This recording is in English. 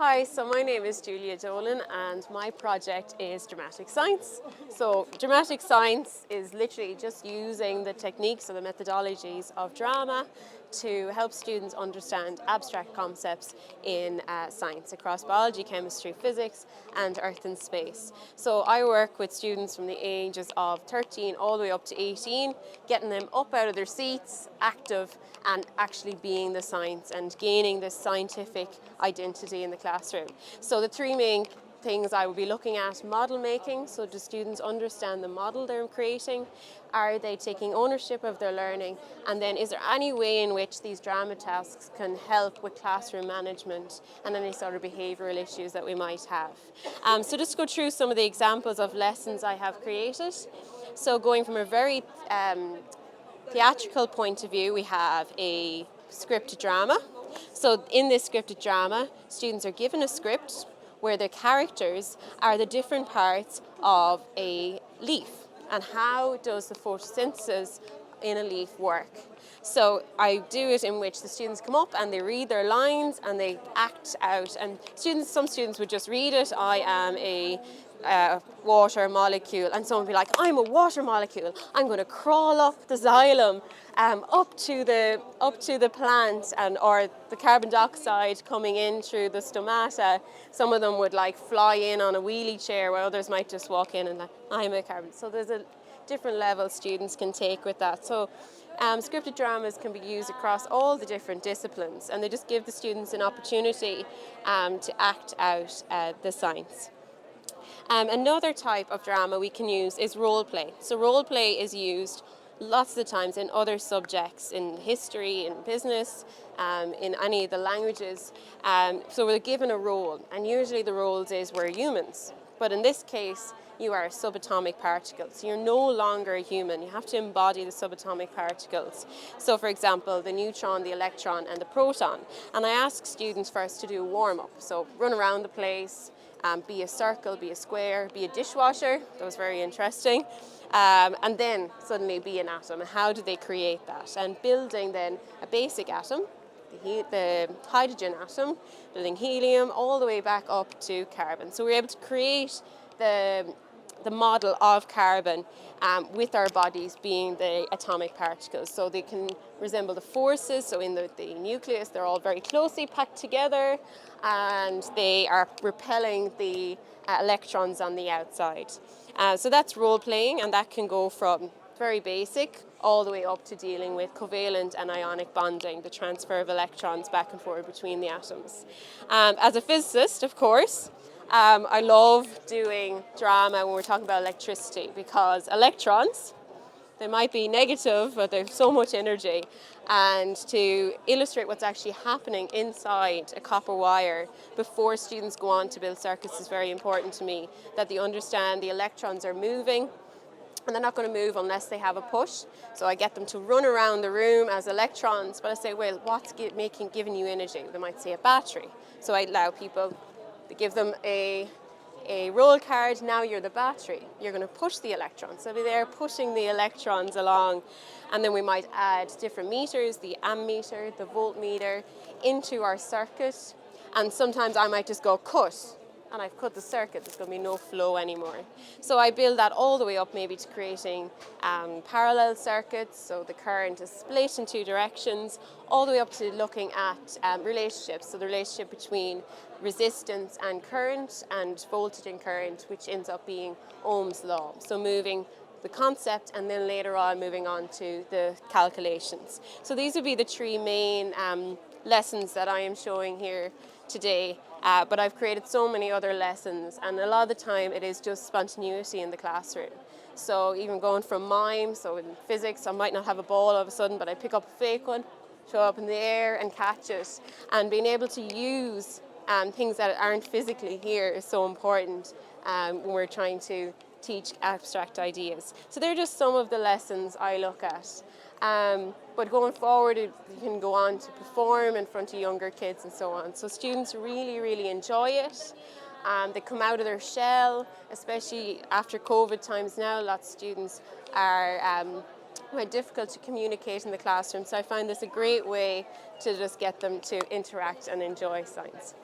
Hi, so my name is Julia Dolan and my project is dramatic science. So dramatic science is literally just using the techniques or the methodologies of drama to help students understand abstract concepts in science across biology, chemistry, physics and earth and space. So I work with students from the ages of 13 all the way up to 18, getting them up out of their seats, active and actually being the science and gaining this scientific identity in the classroom. So the three main things I will be looking at: model making, so do students understand the model they're creating? Are they taking ownership of their learning? And then is there any way in which these drama tasks can help with classroom management and any sort of behavioural issues that we might have? So just go through some of the examples of lessons I have created. So going from a very theatrical point of view, we have a scripted drama. So in this scripted drama, students are given a script where the characters are the different parts of a leaf. And how does the photosynthesis in a leaf work? So I do it in which the students come up and they read their lines and they act out. And some students would just read it: I am a water molecule, and someone would be like, I'm a water molecule, I'm going to crawl up the xylem up to the plant, or the carbon dioxide coming in through the stomata. Some of them would like fly in on a wheelie chair, while others might just walk in and like, I'm a carbon. So there's a different level students can take with that. So scripted dramas can be used across all the different disciplines, and they just give the students an opportunity to act out the science. Another type of drama we can use is role play. So role play is used lots of the times in other subjects, in history, in business, in any of the languages. So we're given a role, and usually the roles is we're humans. But in this case, you are a subatomic particle. So you're no longer a human. You have to embody the subatomic particles. So for example, the neutron, the electron and the proton. And I ask students first to do a warm-up. So run around the place, be a circle, be a square, be a dishwasher. That was very interesting. And then suddenly be an atom. How do they create that? And building then a basic atom, the hydrogen atom, building helium, all the way back up to carbon. So we're able to create the model of carbon with our bodies being the atomic particles. So they can resemble the forces. So in the nucleus, they're all very closely packed together, and they are repelling the electrons on the outside. So that's role playing, and that can go from very basic all the way up to dealing with covalent and ionic bonding, the transfer of electrons back and forth between the atoms. As a physicist, of course, I love doing drama when we're talking about electricity, because electrons, they might be negative, but they have so much energy. And to illustrate what's actually happening inside a copper wire before students go on to build circuits is very important to me, that they understand the electrons are moving, and they're not going to move unless they have a push. So I get them to run around the room as electrons, but I say, well, what's giving you energy? They might say a battery. So I allow people to give them a roll card. Now you're the battery. You're going to push the electrons. So they're pushing the electrons along. And then we might add different meters, the ammeter, the voltmeter, into our circuit. And sometimes I might just go cut, and I've cut the circuit. There's going to be no flow anymore. So I build that all the way up maybe to creating parallel circuits. So the current is split in two directions, all the way up to looking at relationships. So the relationship between resistance and current, and voltage and current, which ends up being Ohm's law. So moving the concept, and then later on moving on to the calculations. So these would be the three main lessons that I am showing here today. But I've created so many other lessons, and a lot of the time it is just spontaneity in the classroom. So even going from mime, so in physics I might not have a ball all of a sudden, but I pick up a fake one, show up in the air and catch it. And being able to use things that aren't physically here is so important when we're trying to teach abstract ideas. So they're just some of the lessons I look at. But going forward, you can go on to perform in front of younger kids and so on. So students really, really enjoy it. They come out of their shell, especially after COVID times now. Lots of students are quite difficult to communicate in the classroom. So I find this a great way to just get them to interact and enjoy science.